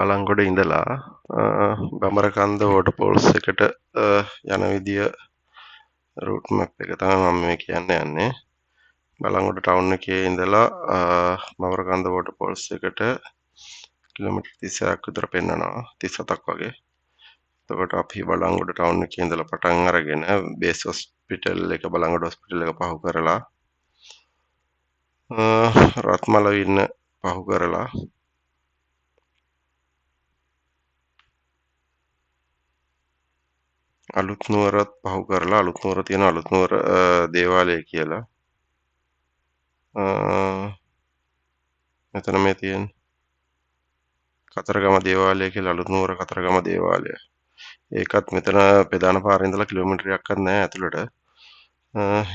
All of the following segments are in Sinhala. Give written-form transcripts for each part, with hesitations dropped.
බලංගොඩ ඉඳලා බඹරකන්ද වෝටර්ෆෝල්ස් එකට යන විදිය රූට් මැප් එක තමයි මම මේ කියන්න යන්නේ. බලංගොඩ ටවුන් එකේ ඉඳලා බඹරකන්ද වෝටර්ෆෝල්ස් එකට කිලෝමීටර් 36ක් විතර පෙන්නනවා 37ක් වගේ. එතකොට අපි බලංගොඩ ටවුන් එකේ ඉඳලා පටන් අරගෙන බේස් හොස්පිටල් එක බලංගොඩ හොස්පිටල් එක පහු කරලා රත්මලවින්න පහු කරලා අලුත් නුවරත් පහු කරලා අලුත් නුවර තියෙන අලුත් නුවර දේවාලය කියලා මෙතන මේ තියෙන කතරගම දේවාලය කියලා අලුත් නුවර කතරගම දේවාලය. ඒකත් මෙතන ප්‍රධාන පාරේ ඉඳලා කිලෝමීටරයක්වත් නැහැ ඇතුළට.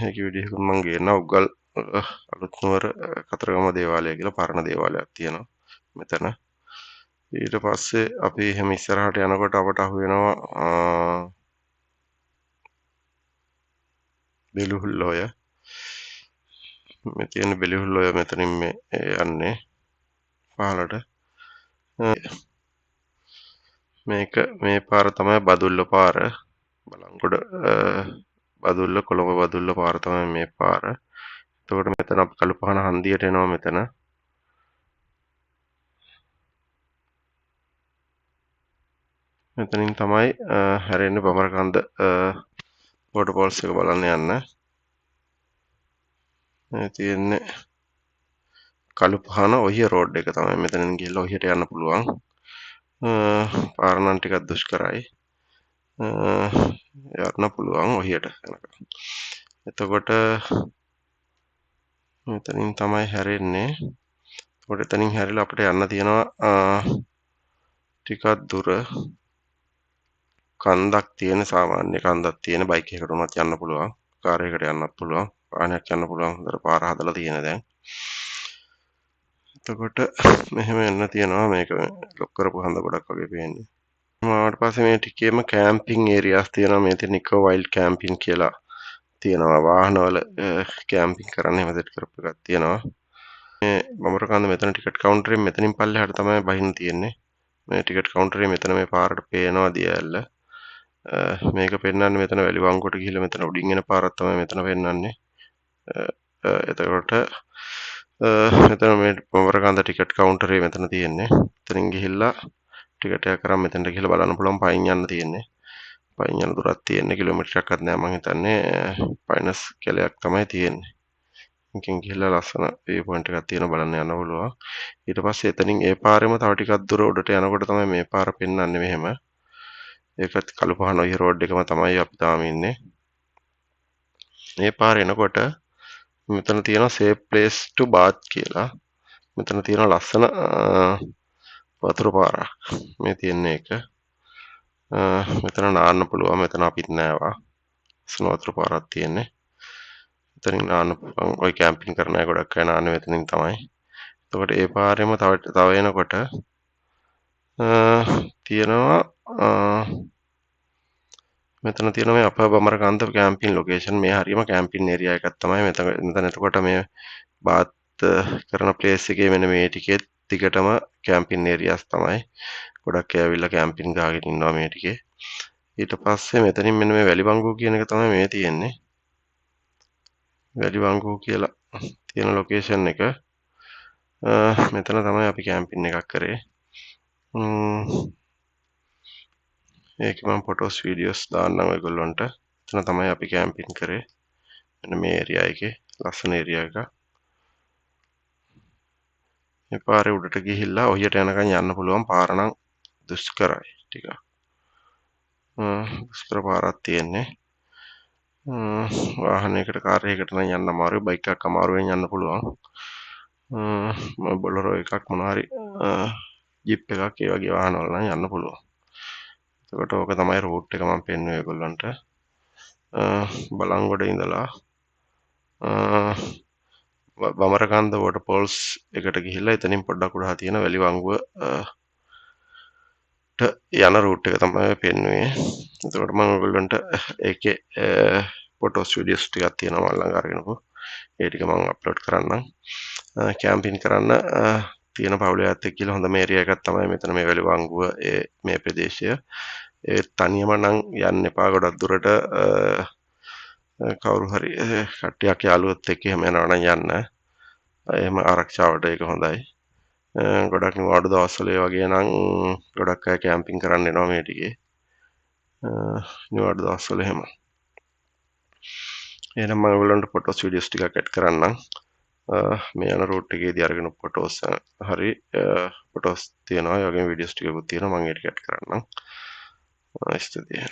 ඒක විදිහකට මම ගේනවා උගල් අලුත් නුවර කතරගම දේවාලය කියලා පරණ දේවාලයක් තියෙනවා මෙතන. ඊට පස්සේ අපි එහෙම ඉස්සරහට යනකොට අපට අහු වෙනවා බෙලුහුල්ලෝය. මේ තියෙන බෙලුහුල්ලෝය මෙතනින් මේ යන්නේ පහළට. මේක මේ පාර තමයි බදුල්ල පාර. බලංගොඩ බදුල්ල කොළඹ බදුල්ල පාර තමයි මේ පාර. එතකොට මෙතන අපි කළුපහන හන්දියට එනවා මෙතන. මෙතනින් තමයි හැරෙන්නේ බඹරකන්ද වෝටර්ෆෝල්ස් එක බලන්න යන්න. මේ තියෙන්නේ කළුපහන ඔහිය රෝඩ් එක තමයි. මෙතනින් ගිහලා ඔහියට යන්න පුළුවන්. පාර නම් ටිකක් දුෂ්කරයි. යන්න පුළුවන් ඔහියට යනකම්. එතකොට මෙතනින් තමයි හැරෙන්නේ. එතකොට එතනින් හැරිලා අපිට යන්න තියෙනවා ටිකක් දුර කන්දක් තියෙන සාමාන්‍ය කන්දක් තියෙන බයික් එකකට උනත් යන්න පුළුවන්. කාර් එකකට යන්නත් පුළුවන්. වාහනයක් යන්න පුළුවන්. හොඳට පාර හදලා තියෙන දැන්. එතකොට මෙහෙම එන්න තියෙනවා මේක ලොක් කරපු හඳ ගොඩක් වගේ පේන්නේ. ඊට පස්සේ මේ ටිකේම කැම්පින් ඒරියාස් තියෙනවා. මේ තියෙන නිකෝ වයිල්ඩ් කැම්පින් කියලා තියෙනවා. වාහනවල කැම්පින් කරන්න එහෙම සෙට් කරපු එකක් තියෙනවා. මේ බඹරකන්ද මෙතන ටිකට් කවුන්ටරෙන් මෙතනින් පල්ලෙහාට තමයි බහින්න තියෙන්නේ. මේ ටිකට් කවුන්ටරේ මෙතන මේ පාරට පේනවා දියඇල්ල. මේක පෙන්වන්නේ මෙතන වැලිවංගුවට ගිහිල්ලා මෙතන උඩින් එන පාරක් තමයි මෙතන පෙන්වන්නේ. එතකොට මෙතන මේ බඹරකන්ද ටිකට් කවුන්ටරේ මෙතන තියෙන්නේ. එතනින් ගිහිල්ලා ටිකට් එක කරන් මෙතනට ගිහිල්ලා බලන්න පුළුවන් පයින් යන්න තියෙන්නේ. පයින් යන දුරක් තියෙන්නේ කිලෝමීටරයක්වත් නෑ මං හිතන්නේ පයිනස් කැලයක් තමයි තියෙන්නේ. එකෙන් ගිහිල්ලා ලස්සන වීව් පොයින්ට් එකක් තියෙන බලන්න යන්න පුළුවන්. ඊට පස්සේ එතනින් ඒ පාරෙම තව ටිකක් දුර උඩට යනකොට තමයි මේ පාර පෙන්වන්නේ මෙහෙම. ඒකත් කළුපහන ඔය රෝඩ් එකම තමයි අපි තාම ඉන්නේ. මේ පාර එනකොට මෙතන තියෙනවා safe place to bath කියලා. මෙතන තියෙන ලස්සන වතුර පාරක්. මේ තියෙන එක. මෙතන නාන්න පුළුවන්. මෙතන අපිත් නෑවා. ලස්සන වතුර පාරක් තියෙන්නේ. එතනින් නාන්න පුළුවන්. ඔය කැම්පින් කරන අය ගොඩක් අය නාන්නේ මෙතනින් තමයි. එතකොට ඒ පාරෙම තව එනකොට තියෙනවා මෙතන තියෙනවා මේ අප බඹරකන්ද කැම්පින් ලොකේෂන්. මේ හරියම කැම්පින් ඒරියා එකක් තමයි මෙතන එතකොට මේ බාත් කරන ප්ලේස් එකේ මෙන්න මේ ටිකේ දිගටම කැම්පින් ඒරියාස් තමයි. ගොඩක් අය ඇවිල්ලා කැම්පින් ගහගෙන ඉන්නවා මේ ටිකේ. ඊට පස්සේ මෙතනින් මෙන්න මේ වැලිබංගුව කියන එක තමයි මේ තියෙන්නේ. වැලිබංගුව කියලා තියෙන ලොකේෂන් එක. මෙතන තමයි අපි කැම්පින් එකක් කරේ. ඒක මම ෆොටෝස් වීඩියෝස් දාන්නම් ඔයගොල්ලන්ට. එතන තමයි අපි කැම්පින් කරේ. මෙන්න මේ ඒරියා එකේ ලස්සන ඒරියා එක. මේ පාරේ උඩට ගිහිල්ලා ඔහියට යනකම් යන්න පුළුවන්. පාර නම් දුෂ්කරයි ටිකක්. දුෂ්කර පාරක් තියෙන්නේ. වාහනයකට කාර් එකකට නම් යන්න අමාරුයි. බයික් එකක් අමාරුවෙන් යන්න පුළුවන්. බොලරෝ එකක් මොනවා හරි ජිප් එකක් ඒ වගේ වාහන වල නම් යන්න පුළුවන්. එතකොට ඕක තමයි රූට් එක මම පෙන්වුවේ ඔයගොල්ලන්ට. බලංගොඩ ඉඳලා බඹරකන්ද වෝටර්ෆෝල්ස් එකට ගිහිල්ලා එතනින් පොඩ්ඩක් උඩහා තියෙන වැලිවංගුවට යන රූට් එක තමයි පෙන්වුවේ. එතකොට මම ඔයගොල්ලන්ට ඒකේ ෆොටෝස් වීඩියෝස් ටිකක් තියෙනවා මම ළඟ අරගෙනපු. ඒ ටික මම අප්ලෝඩ් කරන්නම්. කැම්පින් කරන්න තියෙන පවුලේ ඇත්තෙක් කියලා හොඳම ඒරියා එකක් තමයි මෙතන මේ වැලිවංගුව මේ ප්‍රදේශය. ඒ තනියම නම් යන්න එපා ගොඩක් දුරට කවුරු හරි කට්ටියක් යාළුවොත් එක්ක එහෙම යනවා නම් යන්න. එහෙම ආරක්ෂාවට ඒක හොඳයි. ගොඩක් නිවාඩු දවස්වල වගේ නම් ගොඩක් අය කැම්පින් කරන්න එනවා මේ ටිකේ. නිවාඩු දවස්වල එහෙම. එහෙනම් මම ඔයගොල්ලන්ට ෆොටෝස් වීඩියෝස් ටිකක් ඇඩ් කරන්නම්. මේ යන රූට් එකේදී අරගෙන ෆොටෝස් හරි ෆොටෝස් තියෙනවා. ඒ වගේම වීඩියෝස් ටිකකුත් තියෙනවා. මම ඒක ඇඩ් කරන්නම්. ස්තුතියි.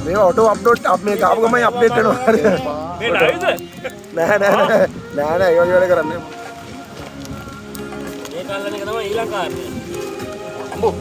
මේ ඔටෝ අප්ලෝඩ් මේ ගාව ගමයි අප්ඩේට් කරනවා. මේ ලයිව්ද? නෑ ඒ වගේ වැඩ කරන්නේ. ඒ කල්ලන එක තමයි ඊළඟ කාර්යය. අම්බෝ